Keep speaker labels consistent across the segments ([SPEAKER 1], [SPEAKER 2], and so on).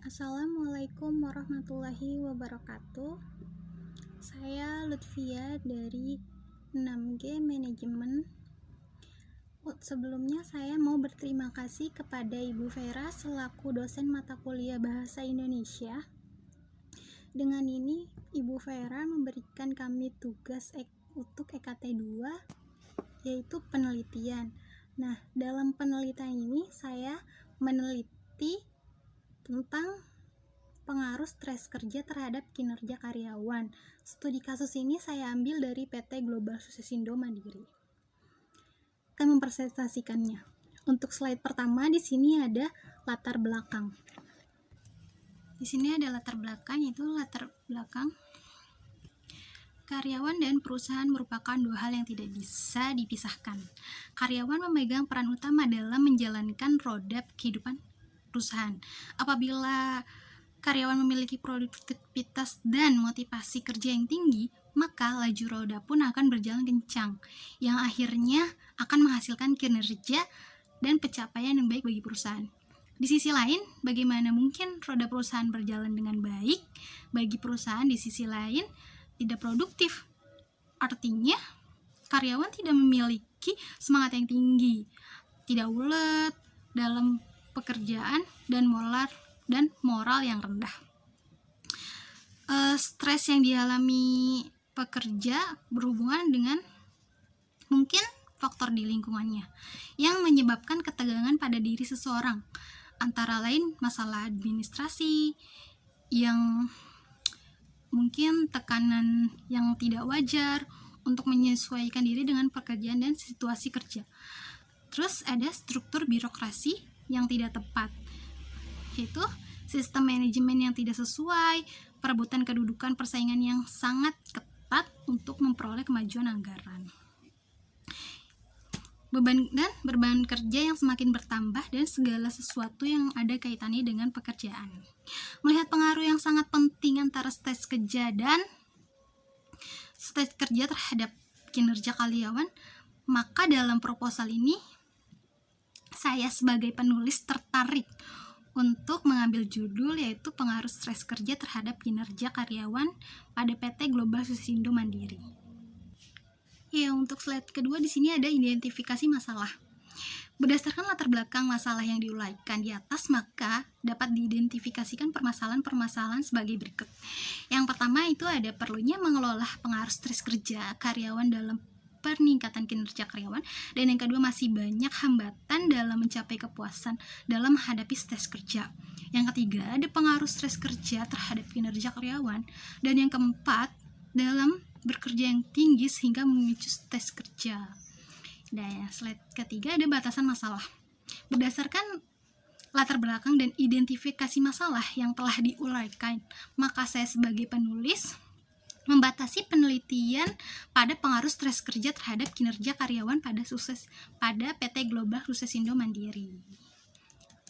[SPEAKER 1] Assalamualaikum warahmatullahi wabarakatuh. Saya Lutfia dari 6G Manajemen. Sebelumnya saya mau berterima kasih kepada Ibu Vera selaku dosen mata kuliah Bahasa Indonesia. Dengan ini Ibu Vera memberikan kami tugas untuk EKT 2 yaitu penelitian. Nah, dalam penelitian ini saya meneliti tentang pengaruh stres kerja terhadap kinerja karyawan. Studi kasus ini saya ambil dari PT Global Successindo Mandiri. Akan mempresentasikannya. Untuk slide pertama di sini ada latar belakang. Di sini ada latar belakang, yaitu latar belakang karyawan dan perusahaan merupakan dua hal yang tidak bisa dipisahkan. Karyawan memegang peran utama dalam menjalankan roda kehidupan perusahaan. Apabila karyawan memiliki produktivitas dan motivasi kerja yang tinggi, maka laju roda pun akan berjalan kencang, yang akhirnya akan menghasilkan kinerja dan pencapaian yang baik bagi perusahaan. Di sisi lain, bagaimana mungkin roda perusahaan berjalan dengan baik bagi perusahaan di sisi lain tidak produktif? Artinya, karyawan tidak memiliki semangat yang tinggi, tidak ulet dalam pekerjaan dan moral yang rendah. Stres yang dialami pekerja berhubungan dengan mungkin faktor di lingkungannya yang menyebabkan ketegangan pada diri seseorang, antara lain masalah administrasi yang mungkin tekanan yang tidak wajar untuk menyesuaikan diri dengan pekerjaan dan situasi kerja. Terus ada struktur birokrasi yang tidak tepat, yaitu sistem manajemen yang tidak sesuai, perebutan kedudukan persaingan yang sangat ketat untuk memperoleh kemajuan anggaran. Beban kerja yang semakin bertambah dan segala sesuatu yang ada kaitannya dengan pekerjaan. Melihat pengaruh yang sangat penting antara stres kerja terhadap kinerja karyawan, maka dalam proposal ini saya sebagai penulis tertarik untuk mengambil judul yaitu pengaruh stres kerja terhadap kinerja karyawan pada PT Global Successindo Mandiri. Ya, untuk slide kedua di sini ada identifikasi masalah. Berdasarkan latar belakang masalah yang diuraikan di atas, maka dapat diidentifikasikan permasalahan-permasalahan sebagai berikut. Yang pertama itu ada perlunya mengelola pengaruh stres kerja karyawan dalam peningkatan kinerja karyawan, dan yang kedua masih banyak hambatan dalam mencapai kepuasan dalam menghadapi stres kerja. Yang ketiga ada pengaruh stres kerja terhadap kinerja karyawan, dan yang keempat dalam bekerja yang tinggi sehingga memicu stres kerja. Dan slide ketiga ada batasan masalah. Berdasarkan latar belakang dan identifikasi masalah yang telah diuraikan, maka saya sebagai penulis membatasi penelitian pada pengaruh stres kerja terhadap kinerja karyawan pada PT Global Successindo Mandiri.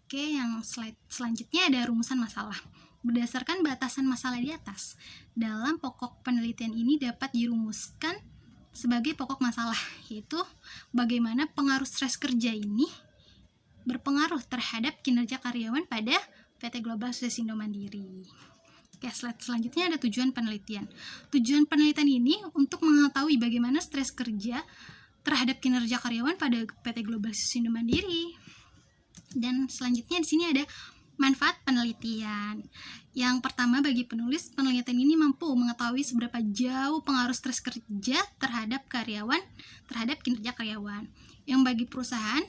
[SPEAKER 1] Oke, yang slide selanjutnya ada rumusan masalah. Berdasarkan batasan masalah di atas, dalam pokok penelitian ini dapat dirumuskan sebagai pokok masalah, yaitu bagaimana pengaruh stres kerja ini berpengaruh terhadap kinerja karyawan pada PT Global Successindo Mandiri. Oke, slide selanjutnya ada tujuan penelitian. Tujuan penelitian ini untuk mengetahui bagaimana stres kerja terhadap kinerja karyawan pada PT Global Successindo Mandiri. Dan selanjutnya di sini ada manfaat penelitian. Yang pertama, bagi penulis, penelitian ini mampu mengetahui seberapa jauh pengaruh stres kerja terhadap kinerja karyawan. Yang bagi perusahaan,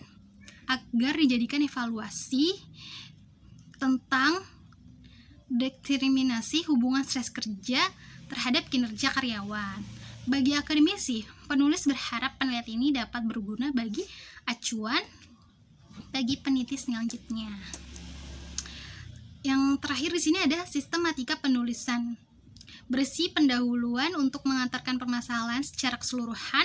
[SPEAKER 1] agar dijadikan evaluasi tentang determinasi hubungan stres kerja terhadap kinerja karyawan. Bagi akademisi, penulis berharap penelitian ini dapat berguna bagi acuan bagi peneliti selanjutnya. Yang terakhir di sini ada sistematika penulisan. Berisi pendahuluan untuk mengantarkan permasalahan secara keseluruhan.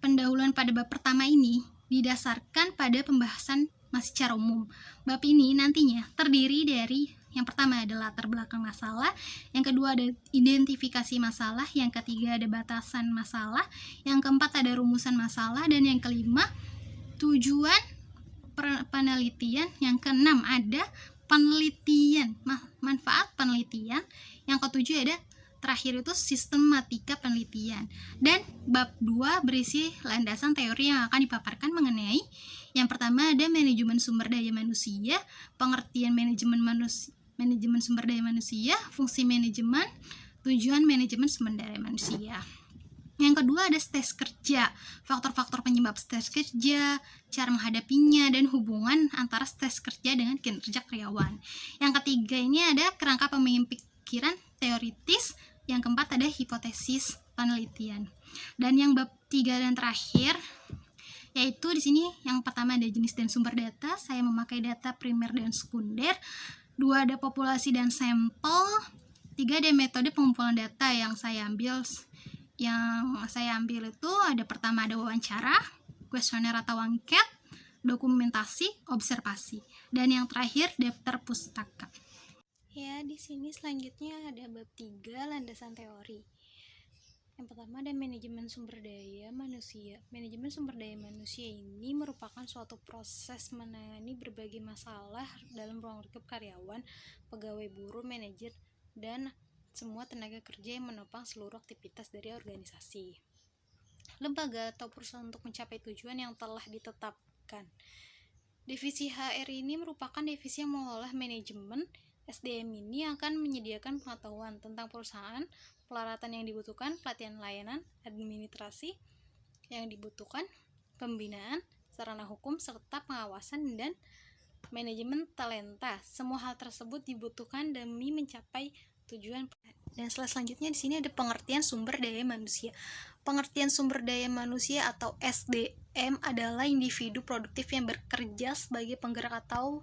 [SPEAKER 1] Pendahuluan pada bab pertama ini didasarkan pada pembahasan masih secara umum. Bab ini nantinya terdiri dari yang pertama ada latar belakang masalah, yang kedua ada identifikasi masalah, yang ketiga ada batasan masalah, yang keempat ada rumusan masalah, dan yang kelima tujuan penelitian, yang keenam ada penelitian 7 ada terakhir itu sistematika penelitian. Dan bab 2 berisi landasan teori yang akan dipaparkan mengenai yang pertama ada manajemen sumber daya manusia, pengertian manajemen sumber daya manusia, fungsi manajemen, tujuan manajemen sumber daya manusia. Yang kedua ada stres kerja, faktor-faktor penyebab stres kerja, cara menghadapinya, dan hubungan antara stres kerja dengan kinerja karyawan. Yang ketiga ini ada kerangka pemikiran teoritis. Yang keempat ada hipotesis penelitian. Dan yang bab 3 dan terakhir yaitu di sini yang pertama ada jenis dan sumber data. Saya memakai data primer dan sekunder. 2 ada populasi dan sampel. 3 ada metode pengumpulan data yang saya ambil. Itu ada pertama ada wawancara, kuesioner atau angket, dokumentasi, observasi, dan yang terakhir daftar pustaka. Ya, di sini selanjutnya ada bab 3 landasan teori. Yang pertama ada manajemen sumber daya manusia. Manajemen sumber daya manusia ini merupakan suatu proses menangani berbagai masalah dalam ruang lingkup karyawan, pegawai buruh, manajer, dan semua tenaga kerja yang menopang seluruh aktivitas dari organisasi, lembaga, atau perusahaan untuk mencapai tujuan yang telah ditetapkan. Divisi HR ini merupakan divisi yang mengolah manajemen. SDM ini akan menyediakan pengetahuan tentang perusahaan, peralatan yang dibutuhkan, pelatihan layanan, administrasi yang dibutuhkan, pembinaan, sarana hukum, serta pengawasan dan manajemen talenta. Semua hal tersebut dibutuhkan demi mencapai tujuan. Dan selanjutnya di sini ada pengertian sumber daya manusia. Pengertian sumber daya manusia atau SDM adalah individu produktif yang bekerja sebagai penggerak atau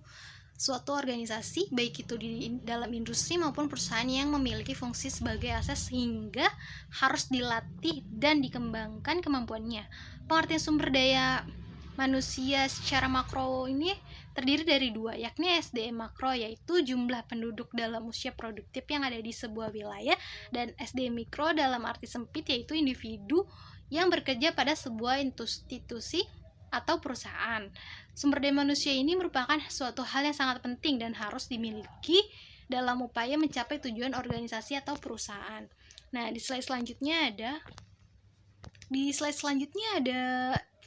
[SPEAKER 1] suatu organisasi, baik itu di dalam industri maupun perusahaan yang memiliki fungsi sebagai aset sehingga harus dilatih dan dikembangkan kemampuannya. Pengertian sumber daya manusia secara makro ini terdiri dari 2, yakni SDM makro yaitu jumlah penduduk dalam usia produktif yang ada di sebuah wilayah, dan SDM mikro dalam arti sempit yaitu individu yang bekerja pada sebuah institusi atau perusahaan. Sumber daya manusia ini merupakan suatu hal yang sangat penting dan harus dimiliki dalam upaya mencapai tujuan organisasi atau perusahaan. Nah, di slide selanjutnya ada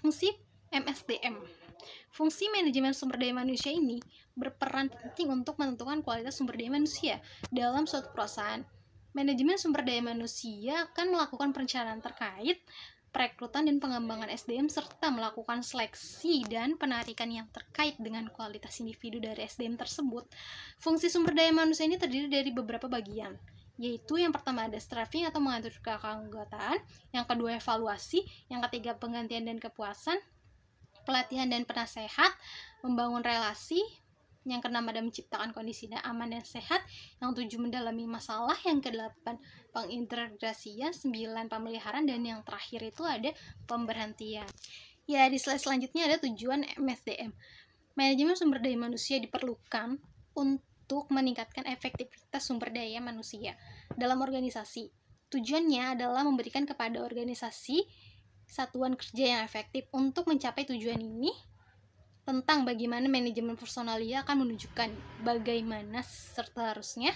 [SPEAKER 1] fungsi MSDM. Fungsi manajemen sumber daya manusia ini berperan penting untuk menentukan kualitas sumber daya manusia dalam suatu perusahaan. Manajemen sumber daya manusia akan melakukan perencanaan terkait perekrutan dan pengembangan SDM serta melakukan seleksi dan penarikan yang terkait dengan kualitas individu dari SDM tersebut. Fungsi sumber daya manusia ini terdiri dari beberapa bagian, yaitu yang pertama ada staffing atau mengatur keanggotaan, yang kedua evaluasi, yang ketiga penggantian dan kepuasan, pelatihan dan penasehat, membangun relasi, yang keenam ada menciptakan kondisi aman dan sehat, yang 7 mendalami masalah, yang ke-8 pengintegrasian, 9 pemeliharaan, dan yang terakhir itu ada pemberhentian. Ya, di slide selanjutnya ada tujuan MSDM. Manajemen sumber daya manusia diperlukan untuk meningkatkan efektivitas sumber daya manusia dalam organisasi. Tujuannya adalah memberikan kepada organisasi satuan kerja yang efektif. Untuk mencapai tujuan ini, tentang bagaimana manajemen personalia akan menunjukkan bagaimana seterusnya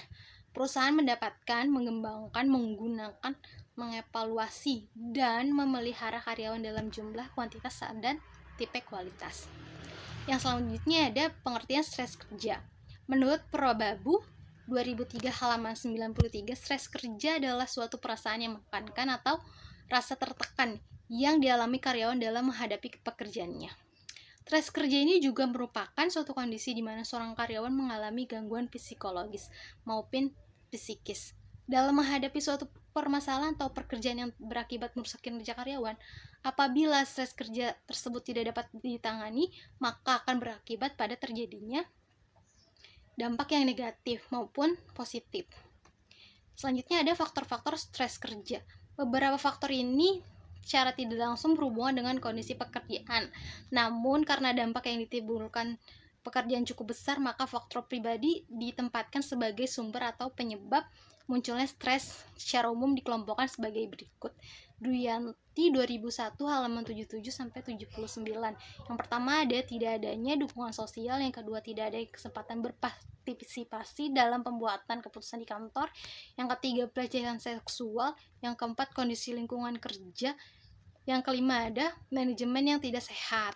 [SPEAKER 1] perusahaan mendapatkan, mengembangkan, menggunakan, mengevaluasi, dan memelihara karyawan dalam jumlah, kuantitas, dan tipe kualitas. Yang selanjutnya ada pengertian stres kerja. Menurut Probabu 2003 halaman 93, stres kerja adalah suatu perasaan yang menekankan atau rasa tertekan yang dialami karyawan dalam menghadapi pekerjaannya. Stres kerja ini juga merupakan suatu kondisi di mana seorang karyawan mengalami gangguan psikologis maupun psikis dalam menghadapi suatu permasalahan atau pekerjaan yang berakibat merusak kinerja karyawan. Apabila stres kerja tersebut tidak dapat ditangani, maka akan berakibat pada terjadinya dampak yang negatif maupun positif. Selanjutnya ada faktor-faktor stres kerja. Beberapa faktor ini secara tidak langsung berhubungan dengan kondisi pekerjaan. Namun karena dampak yang ditimbulkan pekerjaan cukup besar, maka faktor pribadi ditempatkan sebagai sumber atau penyebab munculnya stres. Secara umum dikelompokkan sebagai berikut. Duyanti 2001 halaman 77 sampai 79. Yang pertama ada tidak adanya dukungan sosial, yang kedua tidak ada kesempatan berpartisipasi dalam pembuatan keputusan di kantor, yang ketiga pelecehan seksual, yang keempat kondisi lingkungan kerja, yang kelima ada manajemen yang tidak sehat.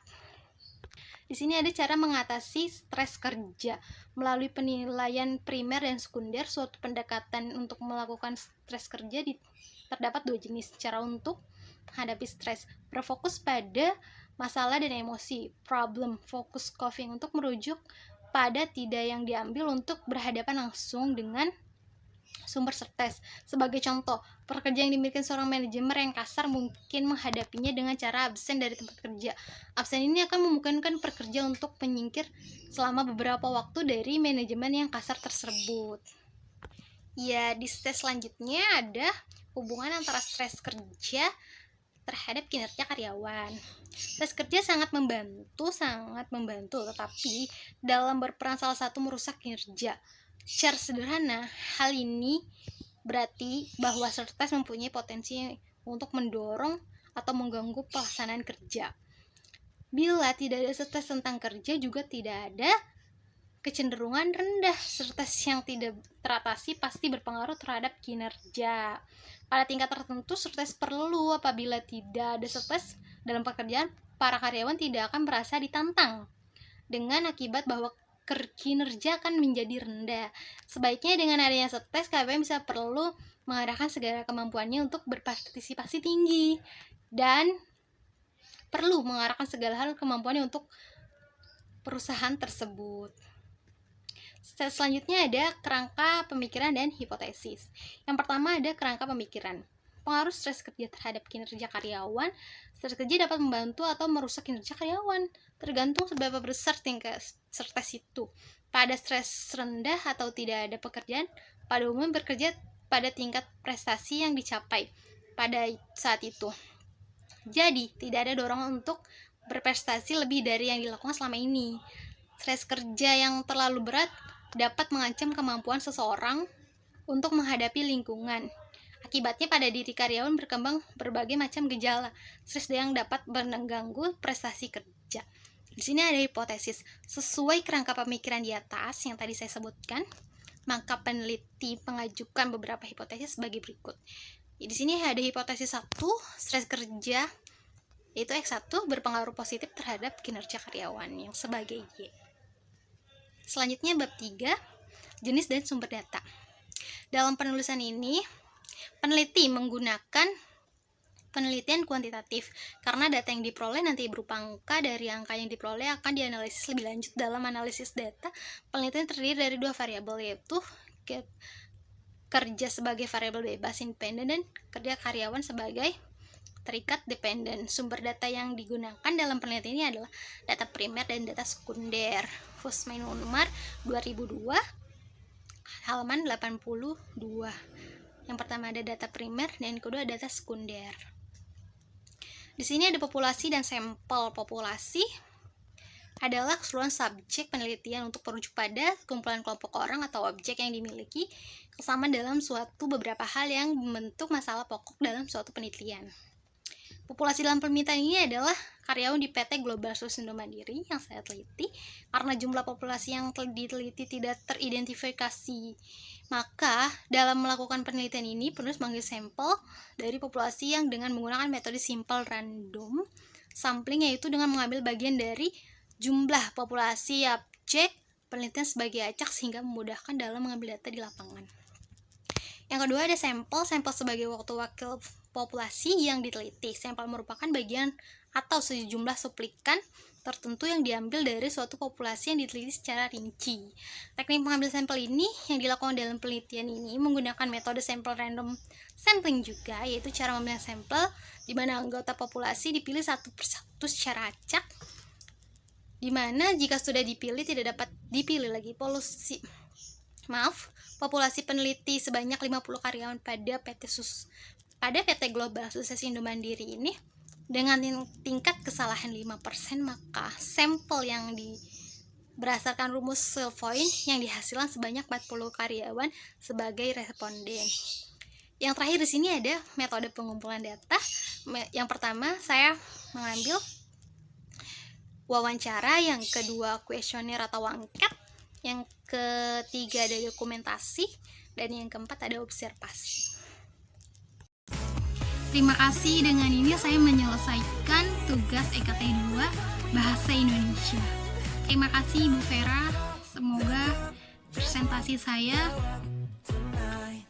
[SPEAKER 1] Di sini ada cara mengatasi stres kerja melalui penilaian primer dan sekunder. Suatu pendekatan untuk melakukan stres kerja terdapat dua jenis. Cara untuk menghadapi stres berfokus pada masalah dan emosi, problem focus coping, untuk merujuk pada tidak yang diambil untuk berhadapan langsung dengan sumber stres. Sebagai contoh, pekerjaan yang dimiliki seorang manajemen yang kasar mungkin menghadapinya dengan cara absen dari tempat kerja. Absen ini akan memungkinkan pekerja untuk menyingkir selama beberapa waktu dari manajemen yang kasar tersebut. Ya, di stres selanjutnya ada hubungan antara stres kerja terhadap kinerja karyawan. Stres kerja sangat membantu, tetapi dalam berperan salah satu merusak kinerja. Secara sederhana, hal ini berarti bahwa stres mempunyai potensi untuk mendorong atau mengganggu pelaksanaan kerja. Bila tidak ada stres tentang kerja, juga tidak ada kecenderungan rendah. Stres yang tidak teratasi pasti berpengaruh terhadap kinerja. Pada tingkat tertentu, stres perlu. Apabila tidak ada stres dalam pekerjaan, para karyawan tidak akan merasa ditantang, dengan akibat bahwa kinerja akan menjadi rendah. Sebaiknya dengan adanya stres, karyawan bisa perlu mengarahkan segala kemampuannya untuk berpartisipasi tinggi, dan perlu mengarahkan segala hal kemampuannya untuk perusahaan tersebut. Selanjutnya ada kerangka pemikiran dan hipotesis. Yang pertama ada kerangka pemikiran. Pengaruh stres kerja terhadap kinerja karyawan. Stres kerja dapat membantu atau merusak kinerja karyawan, tergantung seberapa besar tingkat stres itu. Pada stres rendah atau tidak ada pekerjaan, pada umumnya bekerja pada tingkat prestasi yang dicapai pada saat itu. Jadi, tidak ada dorongan untuk berprestasi lebih dari yang dilakukan selama ini. Stres kerja yang terlalu berat dapat mengancam kemampuan seseorang untuk menghadapi lingkungan. Akibatnya pada diri karyawan berkembang berbagai macam gejala stres yang dapat mengganggu prestasi kerja. Di sini ada hipotesis. Sesuai kerangka pemikiran di atas yang tadi saya sebutkan, maka peneliti mengajukan beberapa hipotesis sebagai berikut. Di sini ada hipotesis 1, stres kerja yaitu X1 berpengaruh positif terhadap kinerja karyawan, yang sebagai Y. Selanjutnya bab 3, jenis dan sumber data. Dalam penulisan ini, peneliti menggunakan penelitian kuantitatif karena data yang diperoleh nanti berupa angka. Dari angka yang diperoleh akan dianalisis lebih lanjut. Dalam analisis data, penelitian terdiri dari dua variabel, yaitu kerja sebagai variabel bebas independen dan kerja karyawan sebagai terikat dependen. Sumber data yang digunakan dalam penelitian ini adalah data primer dan data sekunder. Fusmai nomor 2002 halaman 82. Yang pertama ada data primer dan yang kedua data sekunder. Di sini ada populasi dan sampel. Populasi adalah keseluruhan subjek penelitian untuk merujuk pada kumpulan kelompok orang atau objek yang dimiliki kesamaan dalam suatu beberapa hal yang membentuk masalah pokok dalam suatu penelitian. Populasi dalam penelitian ini adalah karyawan di PT Global Solusindo Mandiri yang saya teliti. Karena jumlah populasi yang diteliti tidak teridentifikasi, maka dalam melakukan penelitian ini penulis mengambil sampel dari populasi yang dengan menggunakan metode simple random sampling, yaitu dengan mengambil bagian dari jumlah populasi objek penelitian sebagai acak sehingga memudahkan dalam mengambil data di lapangan. Yang kedua ada sampel sebagai wakil populasi yang diteliti. Sampel merupakan bagian atau sejumlah suplikan tertentu yang diambil dari suatu populasi yang diteliti secara rinci. Teknik mengambil sampel ini yang dilakukan dalam penelitian ini menggunakan metode sampel random sampling juga, yaitu cara mengambil sampel di mana anggota populasi dipilih satu persatu secara acak, di mana jika sudah dipilih tidak dapat dipilih lagi. Populasi peneliti sebanyak 50 karyawan pada PT Global Solusindo Mandiri ini dengan tingkat kesalahan 5%, maka sampel yang berdasarkan rumus Silvoin yang dihasilkan sebanyak 40 karyawan sebagai responden. Yang terakhir di sini ada metode pengumpulan data. Yang pertama saya mengambil wawancara, yang kedua kuesioner atau angket, yang ketiga ada dokumentasi, dan yang keempat ada observasi. Terima kasih, dengan ini saya menyelesaikan tugas EKT 2 Bahasa Indonesia. Terima kasih Ibu Vera, semoga presentasi saya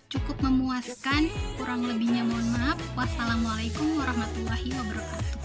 [SPEAKER 1] cukup memuaskan, kurang lebihnya mohon maaf. Wassalamualaikum warahmatullahi wabarakatuh.